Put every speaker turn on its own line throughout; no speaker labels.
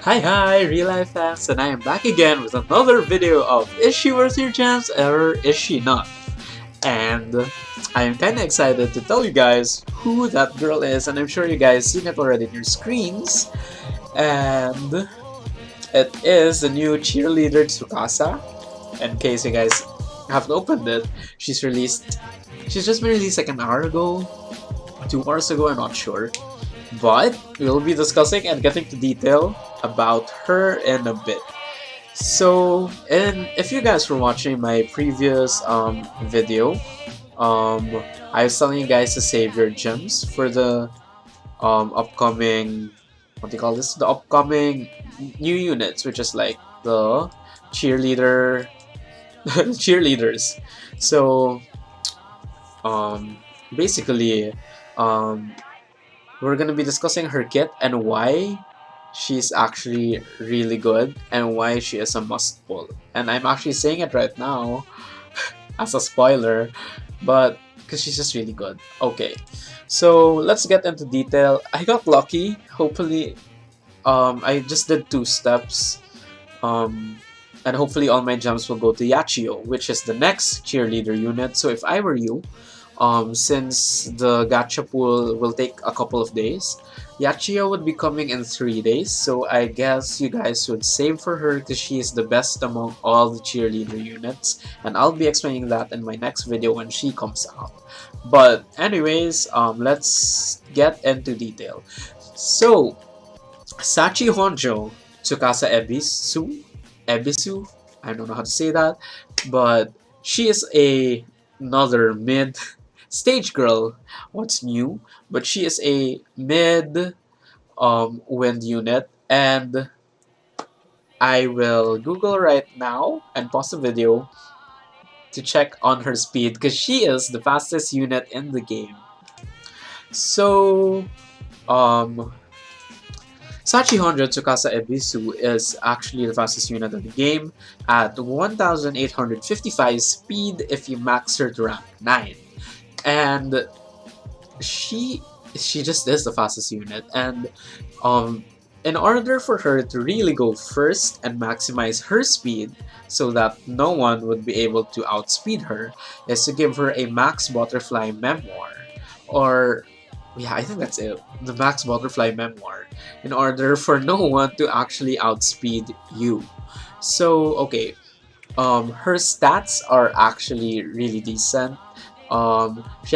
Hi, real life fans, and I am back again with another video of is she worth your chance or is she not? And I am kinda excited to tell you guys who that girl is, and I'm sure you guys seen it already in your screens. And it is the new cheerleader Tsukasa. In case you guys haven't opened it, she's just been released like an hour ago, 2 hours ago, I'm not sure. But we'll be discussing and getting to detail about her in a bit. So, and if you guys were watching my previous video, I was telling you guys to save your gems for the upcoming, what do you call this? The upcoming new units, which is like the cheerleaders. So, basically, um, we're gonna be discussing her kit and why she's actually really good and why she is a must pull. And I'm actually saying it right now as a spoiler, but because she's just really good. Okay, so let's get into detail. I got lucky. Hopefully, I just did 2 steps. And hopefully all my gems will go to Yachio, which is the next cheerleader unit. So if I were you, since the gacha pool will take a couple of days, Yachio would be coming in 3 days, so I guess you guys would save for her because she is the best among all the cheerleader units, and I'll be explaining that in my next video when she comes out. But anyways, let's get into detail. So, Sachi Honjo Tsukasa Ebisu, I don't know how to say that, but she is another mid stage girl. What's new? But she is a mid wind unit, and I will Google right now and pause the video to check on her speed because she is the fastest unit in the game. So, um, Sachi Honjo Tsukasa Ebisu is actually the fastest unit in the game at 1855 speed if you max her to rank 9. And she just is the fastest unit, and in order for her to really go first and maximize her speed so that no one would be able to outspeed her is to give her a max butterfly memoir, or yeah, I think that's it, the max butterfly memoir, in order for no one to actually outspeed you. So okay, her stats are actually really decent. She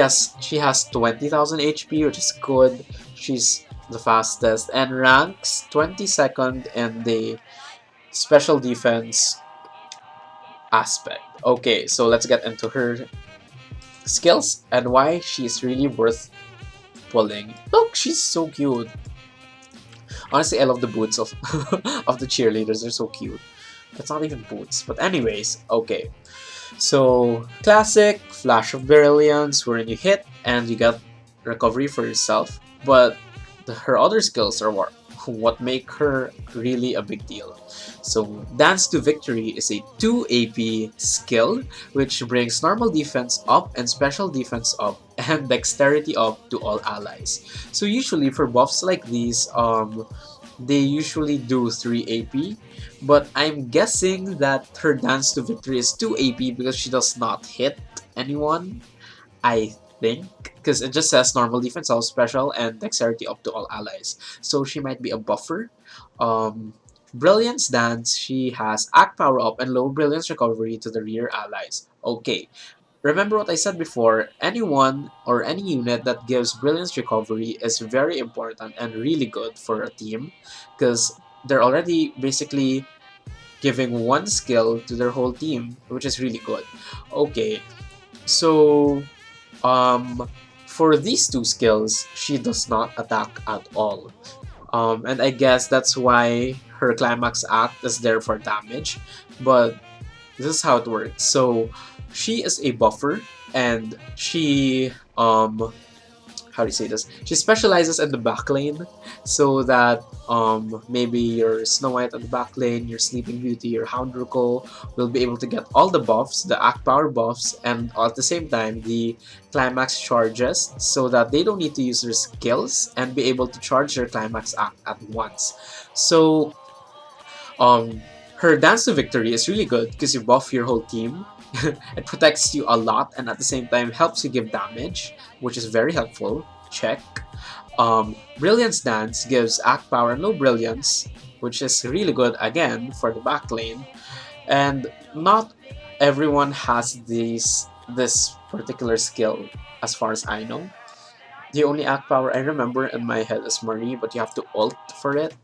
has 20,000 HP, which is good. She's the fastest and ranks 22nd in the special defense aspect. Okay, so let's get into her skills and why she's really worth pulling. Look, she's so cute. Honestly, I love the boots of of the cheerleaders. They're so cute. That's not even boots, but anyways, okay. So, classic, Flash of Brilliance, wherein you hit and you get recovery for yourself, but her other skills are what make her really a big deal. So, Dance to Victory is a 2 AP skill, which brings normal defense up and special defense up and dexterity up to all allies. So usually for buffs like these, they usually do 3 AP, but I'm guessing that her Dance to Victory is 2 AP because she does not hit anyone, I think, because it just says normal defense, all special, and dexterity up to all allies. So she might be a buffer. Brilliance Dance, she has act power up and low brilliance recovery to the rear allies. Okay, remember what I said before, anyone or any unit that gives brilliance recovery is very important and really good for a team because they're already basically giving one skill to their whole team, which is really good. Okay, so for these 2 skills, she does not attack at all. And I guess that's why her climax act is there for damage, but this is how it works. So she is a buffer, and she how do you say this? She specializes in the back lane, so that maybe your Snow White on the back lane, your Sleeping Beauty, your Houndruko will be able to get all the buffs, the act power buffs, and at the same time the climax charges, so that they don't need to use their skills and be able to charge their climax act at once. So Um, Her Dance to Victory is really good because you buff your whole team. It protects you a lot and at the same time helps you give damage, which is very helpful. Check. Brilliance Dance gives Act Power and Low Brilliance, which is really good again for the back lane. And not everyone has this particular skill as far as I know. The only act power I remember in my head is Marie, but you have to ult for it.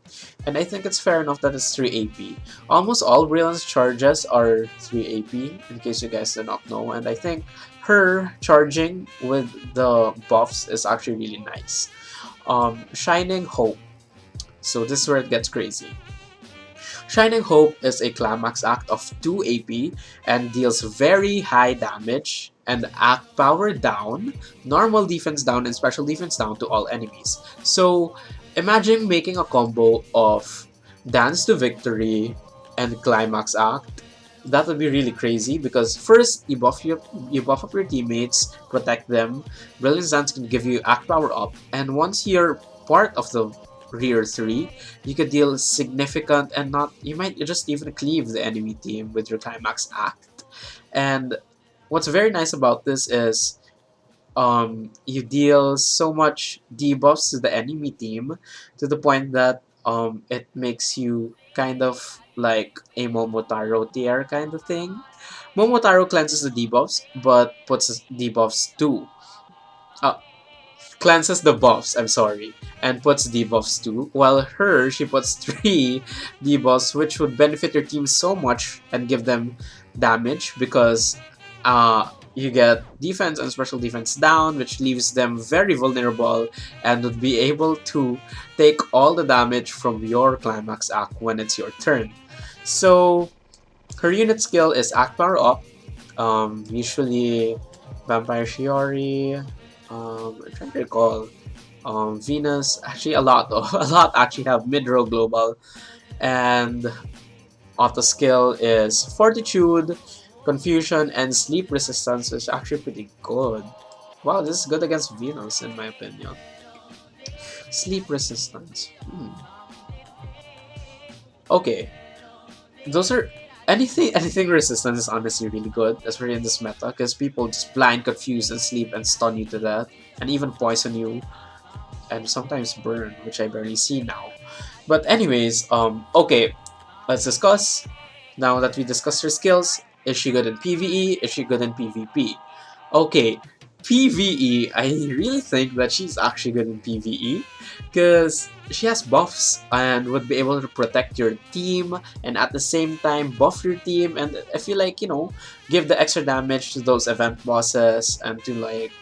And I think it's fair enough that it's 3 AP. Almost all Brilliance charges are 3 AP, in case you guys did not know. And I think her charging with the buffs is actually really nice. Shining Hope. So this is where it gets crazy. Shining Hope is a climax act of 2 AP and deals very high damage and act power down, normal defense down, and special defense down to all enemies. So imagine making a combo of Dance to Victory and Climax Act. That would be really crazy because first you buff up your teammates, protect them. Brilliant Dance can give you act power up, and once you're part of the rear 3, you could deal significant and not, you might just even cleave the enemy team with your Climax Act. And what's very nice about this is you deal so much debuffs to the enemy team to the point that it makes you kind of like a Momotaro tier kind of thing. Momotaro cleanses the debuffs but puts debuffs too. Cleanses the buffs, I'm sorry, and puts debuffs too, while her, she puts 3 debuffs which would benefit your team so much and give them damage because you get defense and special defense down, which leaves them very vulnerable and would be able to take all the damage from your Climax Act when it's your turn. So her unit skill is Act Power Up, usually Vampire Shiori, I'm trying to recall. Venus, actually a lot though. A lot actually have mid-row global. And auto skill is Fortitude, Confusion, and Sleep Resistance, which is actually pretty good. Wow, this is good against Venus in my opinion. Sleep Resistance. Okay. Those are anything resistance is honestly really good, especially in this meta, because people just blind, confuse, and sleep and stun you to death, and even poison you, and sometimes burn, which I barely see now. But anyways, okay, let's discuss. Now that we discussed her skills, is she good in PvE? Is she good in PvP? Okay, PvE, I really think that she's actually good in PvE, because she has buffs and would be able to protect your team and at the same time buff your team, and I feel like, you know, give the extra damage to those event bosses and to like,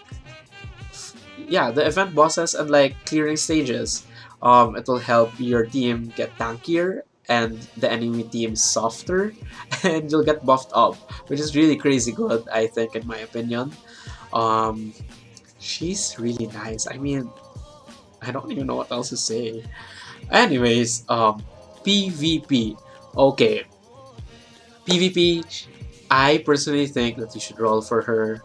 yeah, the event bosses and like clearing stages. It will help your team get tankier and the enemy team softer and you'll get buffed up, which is really crazy good, I think, in my opinion. She's really nice. I mean, I don't even know what else to say. Anyways, PvP. Okay. PvP, I personally think that you should roll for her.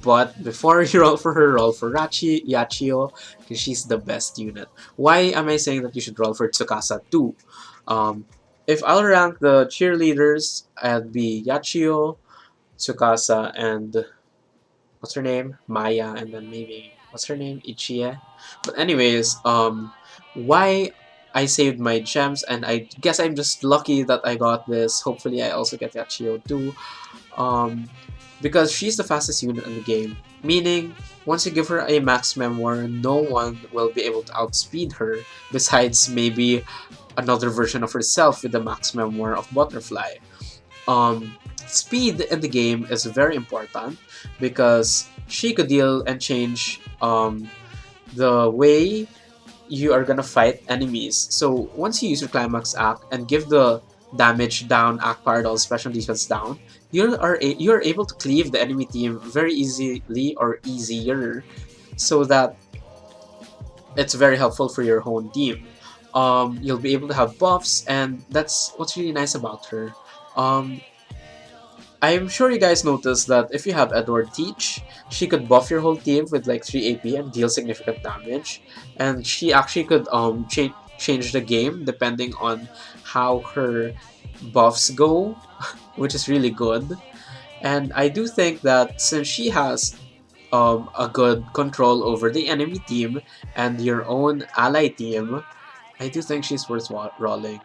But before you roll for her, roll for Yachio, because she's the best unit. Why am I saying that you should roll for Tsukasa too? If I'll rank the cheerleaders, I'd be Yachio, Tsukasa, and what's her name? Maya, and then maybe what's her name? Ichie. But anyways, why I saved my gems, and I guess I'm just lucky that I got this. Hopefully I also get Yachio too. Because she's the fastest unit in the game. Meaning, once you give her a max memoir, no one will be able to outspeed her, besides maybe another version of herself with the max memoir of Butterfly. Speed in the game is very important because she could deal and change the way you are gonna fight enemies. So once you use your Climax Act and give the damage down, Act Paradol, special defense down, you are able to cleave the enemy team very easily or easier, so that it's very helpful for your own team. You'll be able to have buffs, and that's what's really nice about her. I'm sure you guys noticed that if you have Edward Teach, she could buff your whole team with like 3 AP and deal significant damage. And she actually could change the game depending on how her buffs go, which is really good. And I do think that since she has a good control over the enemy team and your own ally team, I do think she's worth rolling.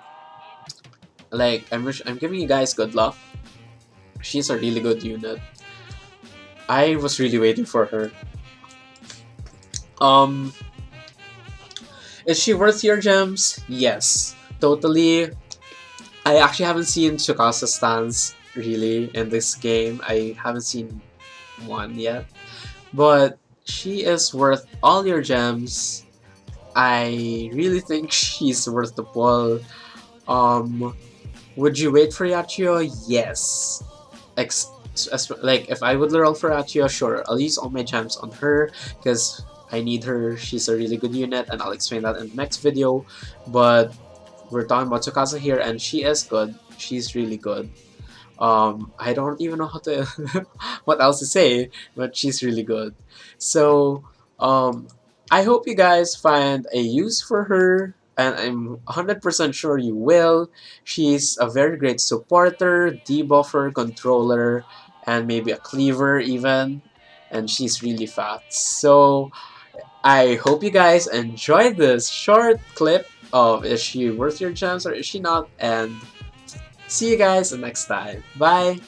Like, I'm giving you guys good luck. She's a really good unit. I was really waiting for her. Um, is she worth your gems? Yes, totally. I actually haven't seen Tsukasa stance really in this game. I haven't seen one yet. But she is worth all your gems. I really think she's worth the pull. Um, would you wait for Yachio? Yes. Like, if I would roll for Yachio, sure, I'll use all my gems on her because I need her. She's a really good unit, and I'll explain that in the next video. But we're talking about Tsukasa here, and she is good. She's really good. I don't even know how to what else to say, but she's really good. So I hope you guys find a use for her, and I'm 100% sure you will. She's a very great supporter, debuffer, controller, and maybe a cleaver even, and she's really fast. So I hope you guys enjoyed this short clip of is she worth your gems or is she not, and see you guys next time. Bye!